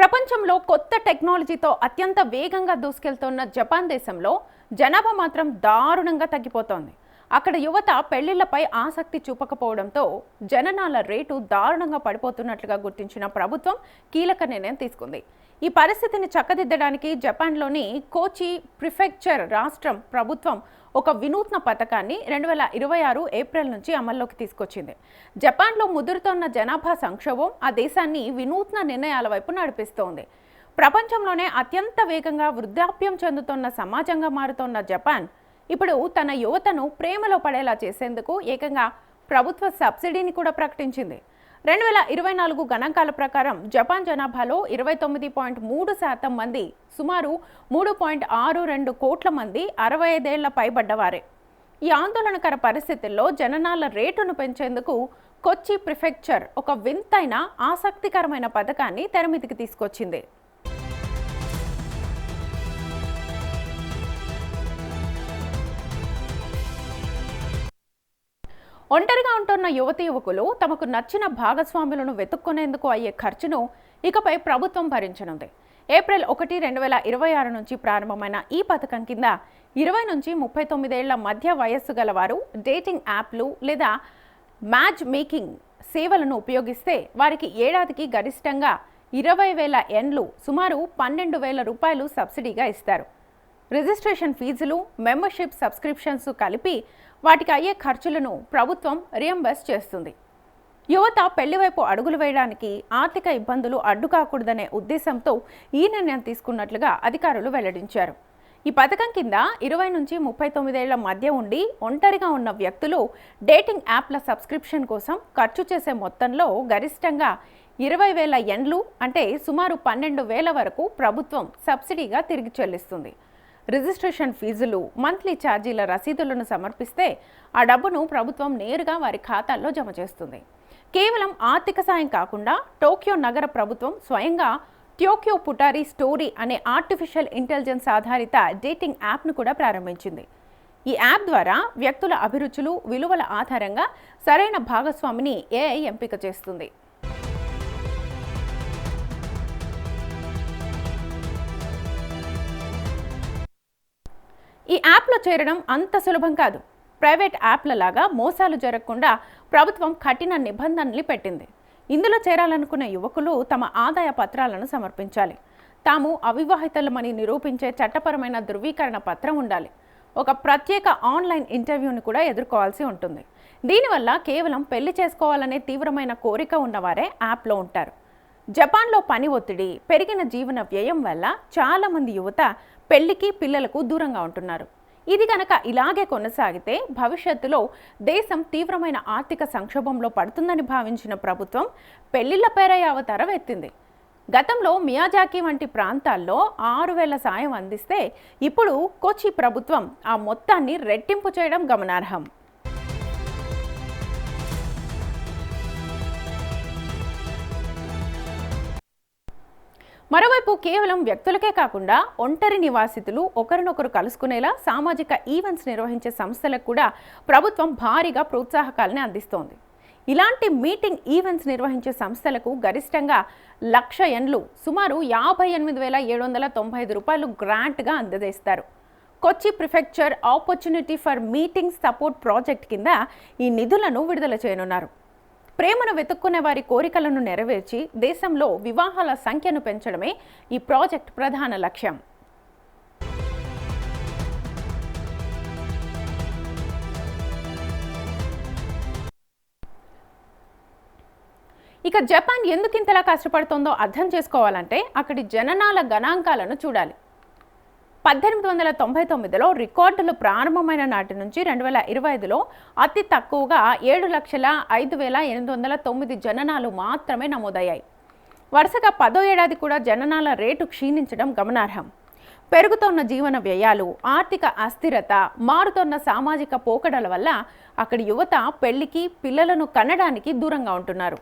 ప్రపంచంలో కొత్త టెక్నాలజీతో అత్యంత వేగంగా దూసుకెళ్తున్న జపాన్ దేశంలో జనాభా మాత్రం దారుణంగా తగ్గిపోతోంది. అక్కడ యువత పెళ్లిళ్లపై ఆసక్తి చూపకపోవడంతో జననాల రేటు దారుణంగా పడిపోతున్నట్లుగా గుర్తించిన ప్రభుత్వం కీలక నిర్ణయం తీసుకుంది. ఈ పరిస్థితిని చక్కదిద్దడానికి జపాన్లోని కోచి ప్రిఫెక్చర్ రాష్ట్రం ప్రభుత్వం ఒక వినూత్న పథకాన్ని 2026 ఏప్రిల్ నుంచి అమల్లోకి తీసుకొచ్చింది. జపాన్లో ముదురుతోన్న జనాభా సంక్షోభం ఆ దేశాన్ని వినూత్న నిర్ణయాల వైపు నడిపిస్తోంది. ప్రపంచంలోనే అత్యంత వేగంగా వృద్ధాప్యం చెందుతున్న సమాజంగా మారుతోన్న జపాన్ ఇప్పుడు తన యువతను ప్రేమలో పడేలా చేసేందుకు ఏకంగా ప్రభుత్వ సబ్సిడీని కూడా ప్రకటించింది. 2024 గణాంకాల ప్రకారం జపాన్ జనాభాలో 29.3% మంది, సుమారు 3.62 కోట్ల మంది 65 ఏళ్ల పైబడ్డవారే. ఈ ఆందోళనకర పరిస్థితుల్లో జననాల రేటును పెంచేందుకు కొచ్చి ప్రిఫెక్చర్ ఒక వింతైన ఆసక్తికరమైన పథకాన్ని తెరమీదికి తీసుకొచ్చింది. ఒంటరిగా ఉంటున్న యువతీ యువకులు తమకు నచ్చిన భాగస్వాములను వెతుక్కునేందుకు అయ్యే ఖర్చును ఇకపై ప్రభుత్వం భరించనుంది. ఏప్రిల్ 1, 2026 నుంచి ప్రారంభమైన ఈ పథకం కింద 20 నుంచి 39 ఏళ్ల మధ్య వయస్సు గలవారు డేటింగ్ యాప్లు లేదా మ్యాచ్ మేకింగ్ సేవలను ఉపయోగిస్తే వారికి ఏడాదికి గరిష్టంగా 20,000 యెన్లు, సుమారు 12,000 రూపాయలు సబ్సిడీగా ఇస్తారు. రిజిస్ట్రేషన్ ఫీజులు, మెంబర్షిప్ సబ్స్క్రిప్షన్స్ కలిపి వాటికి అయ్యే ఖర్చులను ప్రభుత్వం రియంబర్స్ చేస్తుంది. యువత పెళ్లివైపు అడుగులు వేయడానికి ఆర్థిక ఇబ్బందులు అడ్డుకాకూడదనే ఉద్దేశంతో ఈ నిర్ణయం తీసుకున్నట్లుగా అధికారులు వెల్లడించారు. ఈ పథకం కింద 20 నుంచి 39 ఏళ్ల మధ్య ఉండి ఒంటరిగా ఉన్న వ్యక్తులు డేటింగ్ యాప్ల సబ్స్క్రిప్షన్ కోసం ఖర్చు చేసే మొత్తంలో గరిష్టంగా 20,000 యెన్లు, అంటే సుమారు 12,000 వరకు ప్రభుత్వం సబ్సిడీగా తిరిగి చెల్లిస్తుంది. రిజిస్ట్రేషన్ ఫీజులు, మంత్లీ ఛార్జీల రసీదులను సమర్పిస్తే ఆ డబ్బును ప్రభుత్వం నేరుగా వారి ఖాతాల్లో జమ చేస్తుంది. కేవలం ఆర్థిక సాయం కాకుండా టోక్యో నగర ప్రభుత్వం స్వయంగా టోక్యో పుటారి స్టోరీ అనే ఆర్టిఫిషియల్ ఇంటెలిజెన్స్ ఆధారిత డేటింగ్ యాప్ను కూడా ప్రారంభించింది. ఈ యాప్ ద్వారా వ్యక్తుల అభిరుచులు, విలువల ఆధారంగా సరైన భాగస్వామిని ఏఐ ఎంపిక చేస్తుంది. ఈ యాప్లో చేరడం అంత సులభం కాదు. ప్రైవేట్ యాప్ల లాగా మోసాలు జరగకుండా ప్రభుత్వం కఠిన నిబంధనలు పెట్టింది. ఇందులో చేరాలనుకునే యువకులు తమ ఆదాయ పత్రాలను సమర్పించాలి. తాము అవివాహితులమని నిరూపించే చట్టపరమైన ధృవీకరణ పత్రం ఉండాలి. ఒక ప్రత్యేక ఆన్లైన్ ఇంటర్వ్యూని కూడా ఎదుర్కోవాల్సి ఉంటుంది. దీనివల్ల కేవలం పెళ్లి చేసుకోవాలనే తీవ్రమైన కోరిక ఉన్నవారే యాప్లో ఉంటారు. జపాన్లో పని ఒత్తిడి, పెరిగిన జీవన వ్యయం వల్ల చాలామంది యువత పెళ్లికి, పిల్లలకు దూరంగా ఉంటున్నారు. ఇది కనుక ఇలాగే కొనసాగితే భవిష్యత్తులో దేశం తీవ్రమైన ఆర్థిక సంక్షోభంలో పడుతుందని భావించిన ప్రభుత్వం పెళ్లిళ్ల పేర యావతరం ఎత్తింది. గతంలో మియాజాకి వంటి ప్రాంతాల్లో 6,000 సాయం అందిస్తే ఇప్పుడు కొచ్చి ప్రభుత్వం ఆ మొత్తాన్ని రెట్టింపు చేయడం గమనార్హం. మరోవైపు కేవలం వ్యక్తులకే కాకుండా ఒంటరి నివాసితులు ఒకరినొకరు కలుసుకునేలా సామాజిక ఈవెంట్స్ నిర్వహించే సంస్థలకు కూడా ప్రభుత్వం భారీగా ప్రోత్సాహకాలని అందిస్తోంది. ఇలాంటి మీటింగ్ ఈవెంట్స్ నిర్వహించే సంస్థలకు గరిష్టంగా 1,00,000 యెన్లు, సుమారు 58,795 రూపాయలు గ్రాంట్గా అందజేస్తారు. Kochi prefecture opportunity for meeting support project కింద ఈ నిధులను విడుదల చేయనున్నారు. ప్రేమను వెతుక్కునే వారి కోరికలను నెరవేర్చి దేశంలో వివాహాల సంఖ్యను పెంచడమే ఈ ప్రాజెక్ట్ ప్రధాన లక్ష్యం. ఇక జపాన్ ఎందుకింతలా కష్టపడుతోందో అర్థం చేసుకోవాలంటే అక్కడి జననాల గణాంకాలను చూడాలి. 1899లో రికార్డులు ప్రారంభమైన నాటి నుంచి 2025లో అతి తక్కువగా 7,05,809 జననాలు మాత్రమే నమోదయ్యాయి. వరుసగా 10వ ఏడాది కూడా జననాల రేటు క్షీణించడం గమనార్హం. పెరుగుతున్న జీవన వ్యయాలు, ఆర్థిక అస్థిరత, మారుతున్న సామాజిక పోకడల వల్ల అక్కడి యువత పెళ్లికి, పిల్లలను కనడానికి దూరంగా ఉంటున్నారు.